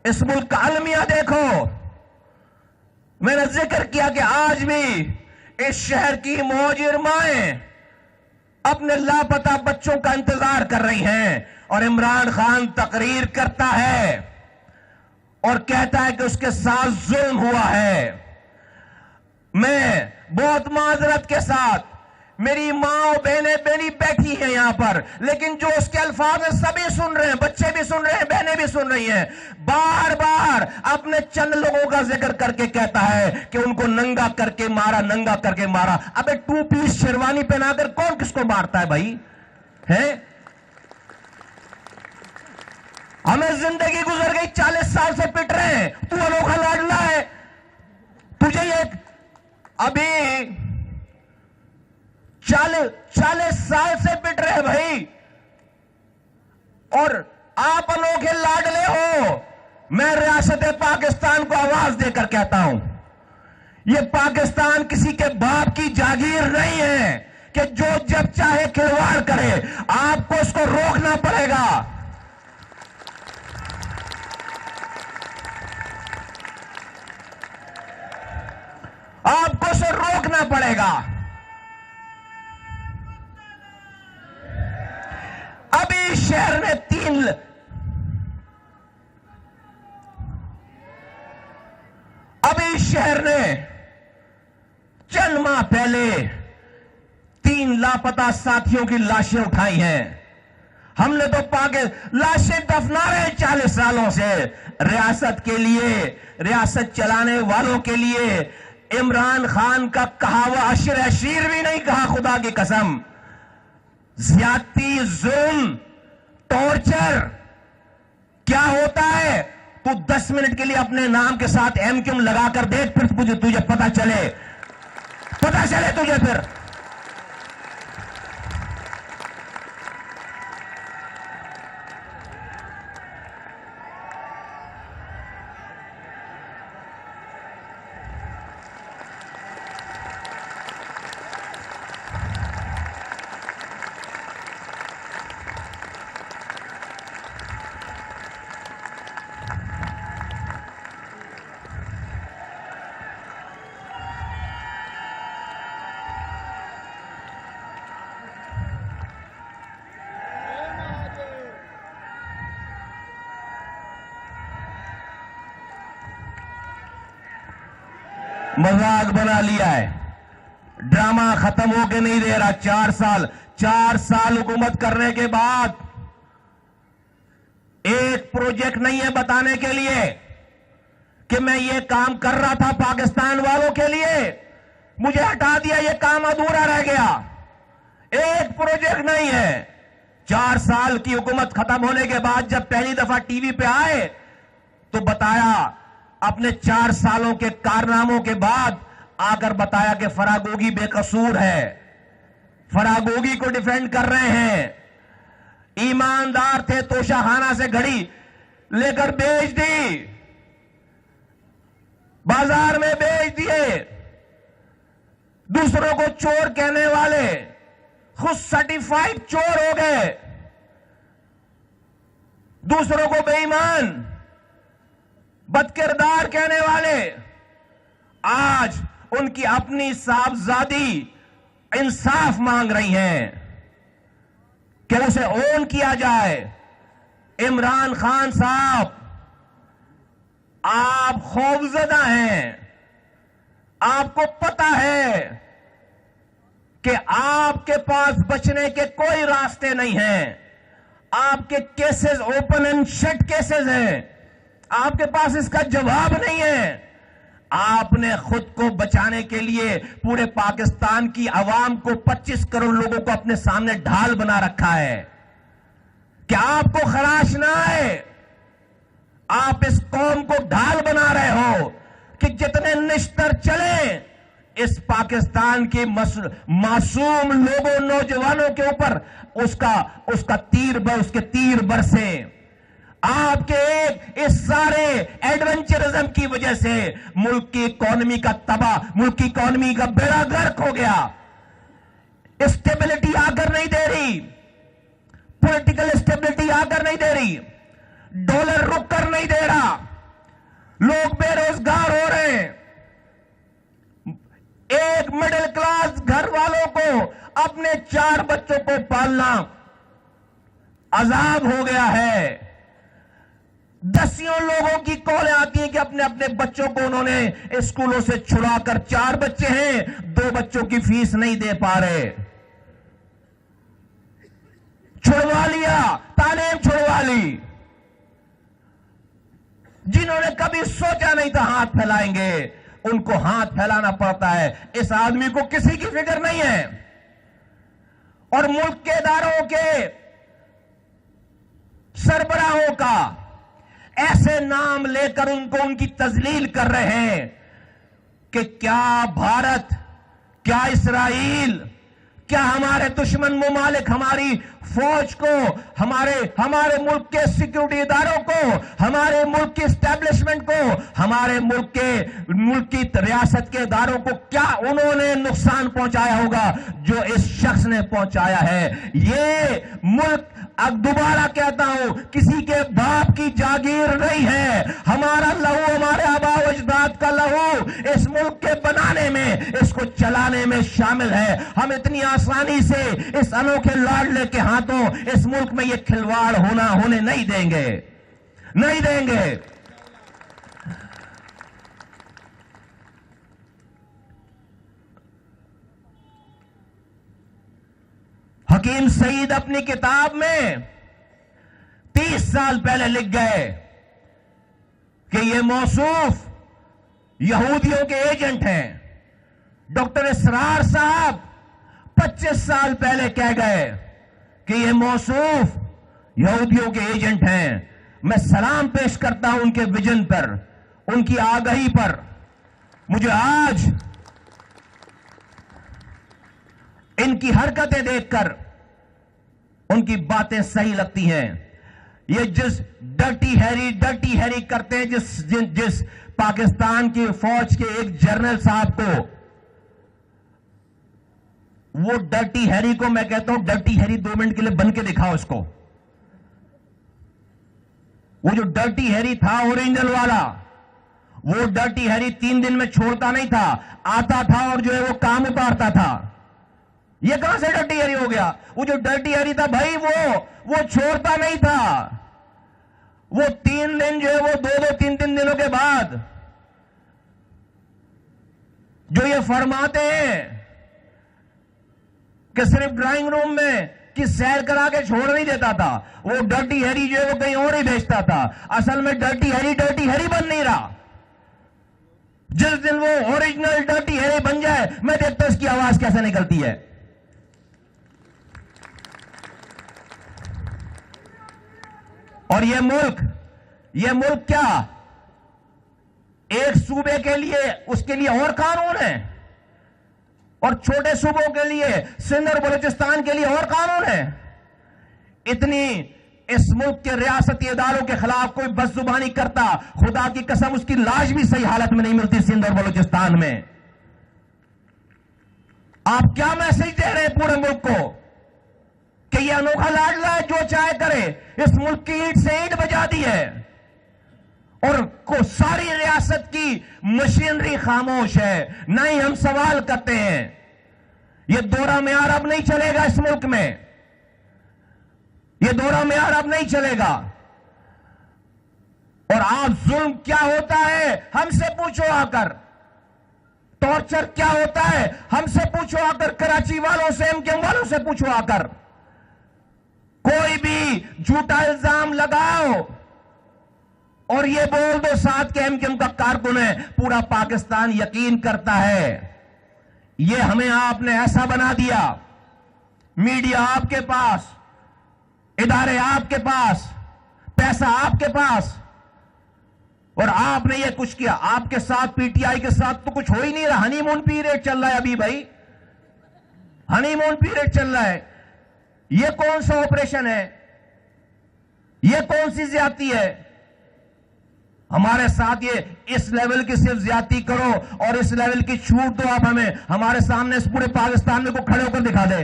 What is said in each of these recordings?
इस मुल्क का अलमिया देखो। मैंने जिक्र किया कि आज भी इस शहर की मुहाजिर माएं अपने लापता बच्चों का इंतजार कर रही हैं और इमरान खान तकरीर करता है और कहता है कि उसके साथ जुल्म हुआ है। मैं बहुत माजरत के साथ, मेरी माँ और बहनें मेरी बैठी हैं यहां पर, लेकिन जो उसके अल्फाज हैं सभी सुन रहे हैं, बच्चे भी सुन रहे हैं, बहनें भी सुन रही हैं। बार बार अपने चंद लोगों का जिक्र करके कहता है कि उनको नंगा करके मारा, नंगा करके मारा। अबे 2 पीस शेरवानी पहनाकर कौन किसको मारता है भाई? है हमें जिंदगी गुजर गई, 40 साल से पिट रहे हैं, तू अनोखा लाडला है। तुझे ये अभी 40 साल से पिट रहे भाई, और आप अनोखे लाडले हो। मैं रियासत पाकिस्तान को आवाज देकर कहता हूं, यह पाकिस्तान किसी के बाप की जागीर नहीं है कि जो जब चाहे खिलवाड़ करे। आपको उसको रोकना पड़ेगा। आपको उसे रोकना पड़ेगा। अभी शहर में चंद माह पहले 3 लापता साथियों की लाशें उठाई हैं। हमने तो लाशें दफना रहे 40 सालों से। रियासत के लिए, रियासत चलाने वालों के लिए इमरान खान का कहा हुआ अशर शीर भी नहीं कहा, खुदा की कसम। ज्यादती, जुल्म, टॉर्चर क्या होता है तू 10 मिनट के लिए अपने नाम के साथ एमक्यूम लगाकर देख, फिर तुझे पता चले तुझे फिर। मजाक बना लिया है, ड्रामा खत्म होके नहीं दे रहा। 4 साल हुकूमत करने के बाद एक प्रोजेक्ट नहीं है बताने के लिए कि मैं ये काम कर रहा था पाकिस्तान वालों के लिए, मुझे हटा दिया, ये काम अधूरा रह गया। एक प्रोजेक्ट नहीं है। 4 साल की हुकूमत खत्म होने के बाद जब पहली दफा टीवी पे आए तो बताया, अपने 4 सालों के कारनामों के बाद आकर बताया कि फरागोगी बेकसूर है। फरागोगी को डिफेंड कर रहे हैं। ईमानदार थे, तोशाखाना से घड़ी लेकर बेच दी, बाजार में बेच दिए। दूसरों को चोर कहने वाले खुद सर्टिफाइड चोर हो गए। दूसरों को बेईमान, बदकिरदार कहने वाले आज उनकी अपनी साहबजादी इंसाफ मांग रही हैं कि उसे ओन किया जाए। इमरान खान साहब, आप खौफजदा हैं। आपको पता है कि आपके पास बचने के कोई रास्ते नहीं हैं। आपके cases open and shut cases हैं। आपके पास इसका जवाब नहीं है। आपने खुद को बचाने के लिए पूरे पाकिस्तान की आवाम को, 25 करोड़ लोगों को अपने सामने ढाल बना रखा है। क्या आपको खराश ना आए? आप इस कौम को ढाल बना रहे हो कि जितने निश्तर चले इस पाकिस्तान के मासूम लोगों, नौजवानों के ऊपर उसके तीर बरसे। आपके इस सारे एडवेंचरिज्म की वजह से मुल्क की इकोनॉमी का बेड़ा गर्क हो गया। स्टेबिलिटी आकर नहीं दे रही, पॉलिटिकल स्टेबिलिटी आकर नहीं दे रही, डॉलर रुक कर नहीं दे रहा। अपने 4 बच्चों को पालना अजाब हो गया है। दसियों लोगों की कॉलें आती हैं कि अपने अपने बच्चों को उन्होंने स्कूलों से छुड़ाकर, 4 बच्चे हैं, 2 बच्चों की फीस नहीं दे पा रहे, छुड़वा लिया, तालीम छुड़वा ली। जिन्होंने कभी सोचा नहीं था हाथ फैलाएंगे, उनको हाथ फैलाना पड़ता है। इस आदमी को किसी की फिक्र नहीं है और मुल्क के इदारों के सरबराहों का ऐसे नाम लेकर उनको उनकी तजलील कर रहे हैं कि क्या भारत, क्या इस्राइल, क्या हमारे दुश्मन मुमालिक हमारी फौज को, हमारे मुल्क के सिक्योरिटी इदारों को, हमारे मुल्क की एस्टेब्लिशमेंट को, हमारे मुल्क की रियासत के इदारों को क्या उन्होंने नुकसान पहुंचाया होगा जो इस शख्स ने पहुंचाया है। ये मुल्क, अब दोबारा कहता हूं, किसी के बाप की जागीर नहीं है। हमारा लहू, हमारे आबा अजदाद का लहू इस मुल्क के बनाने में, इसको चलाने में शामिल है। हम इतनी आसानी से इस अनोखे लाडले के हाथों इस मुल्क में ये खिलवाड़ होने नहीं देंगे, नहीं देंगे। हकीम सईद अपनी किताब में 30 साल पहले लिख गए कि ये मौसूफ यहूदियों के एजेंट हैं। डॉक्टर इसरार साहब 25 साल पहले कह गए कि ये मौसूफ यहूदियों के एजेंट हैं। मैं सलाम पेश करता हूं उनके विजन पर, उनकी आगाही पर। मुझे आज इनकी हरकतें देखकर उनकी बातें सही लगती हैं। ये जिस डर्टी हैरी करते हैं, जिस पाकिस्तान की फौज के एक जनरल साहब को, वो डर्टी हैरी को मैं कहता हूं, डर्टी हैरी 2 मिनट के लिए बन के दिखाओ उसको। वो जो डर्टी हैरी था ओरिजिनल वाला, वो डर्टी हैरी 3 दिन में छोड़ता नहीं था, आता था और जो है वो काम उतारता था। ये कहां से डर्टी हैरी हो गया? वो जो डर्टी हैरी था भाई, वो छोड़ता नहीं था। वो 3 दिन जो है वो 2-2, 3-3 दिनों के बाद जो ये फरमाते हैं कि सिर्फ ड्राइंग रूम में कि सैर करा के छोड़ नहीं देता था, वो डर्टी हैरी जो है वो कहीं और ही भेजता था। असल में डर्टी हैरी बन नहीं रहा। जिस दिन वो ओरिजिनल डर्टी हैरी बन जाए, मैं देखता हूं इसकी आवाज कैसे निकलती है। और ये मुल्क क्या एक सूबे के लिए, उसके लिए और कानून है, और छोटे सूबों के लिए, सिंध और बलूचिस्तान के लिए और कानून है। इतनी इस मुल्क के रियासती इदारों के खिलाफ कोई बदजुबानी करता, खुदा की कसम उसकी लाश भी सही हालत में नहीं मिलती सिंध और बलूचिस्तान में। आप क्या मैसेज दे रहे हैं पूरे मुल्क को कि ये अनोखा लाडला है, जो चाहे करे। इस मुल्क की ईंट से ईंट बजा दी है और सारी रियासत की मशीनरी खामोश है। नहीं, हम सवाल करते हैं। यह दौरा मेयार अब नहीं चलेगा इस मुल्क में, यह दौरा मेयार अब नहीं चलेगा। और आप जुल्म क्या होता है हमसे पूछो आकर, टॉर्चर क्या होता है हमसे पूछो आकर, कराची वालों से, एमकेएम वालों से पूछो आकर। कोई भी झूठा इल्जाम लगाओ और ये बोल दो साथ के एमकेएम का कारकुन है, पूरा पाकिस्तान यकीन करता है। ये हमें आपने ऐसा बना दिया, मीडिया आपके पास, इदारे आपके पास, पैसा आपके पास, और आपने ये कुछ किया। आपके साथ, पीटीआई के साथ तो कुछ हो ही नहीं रहा। हनीमून पीरियड चल रहा है अभी भाई, हनीमून पीरियड चल रहा है। ये कौन सा ऑपरेशन है? ये कौन सी ज्यादती है? हमारे साथ ये इस लेवल की सिर्फ ज्यादती करो और इस लेवल की छूट दो आप हमें, हमारे सामने इस पूरे पाकिस्तान में को खड़े होकर दिखा दे,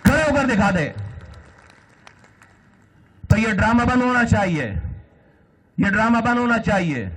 खड़े होकर दिखा दे। तो ये ड्रामा बंद होना चाहिए, ये ड्रामा बंद होना चाहिए।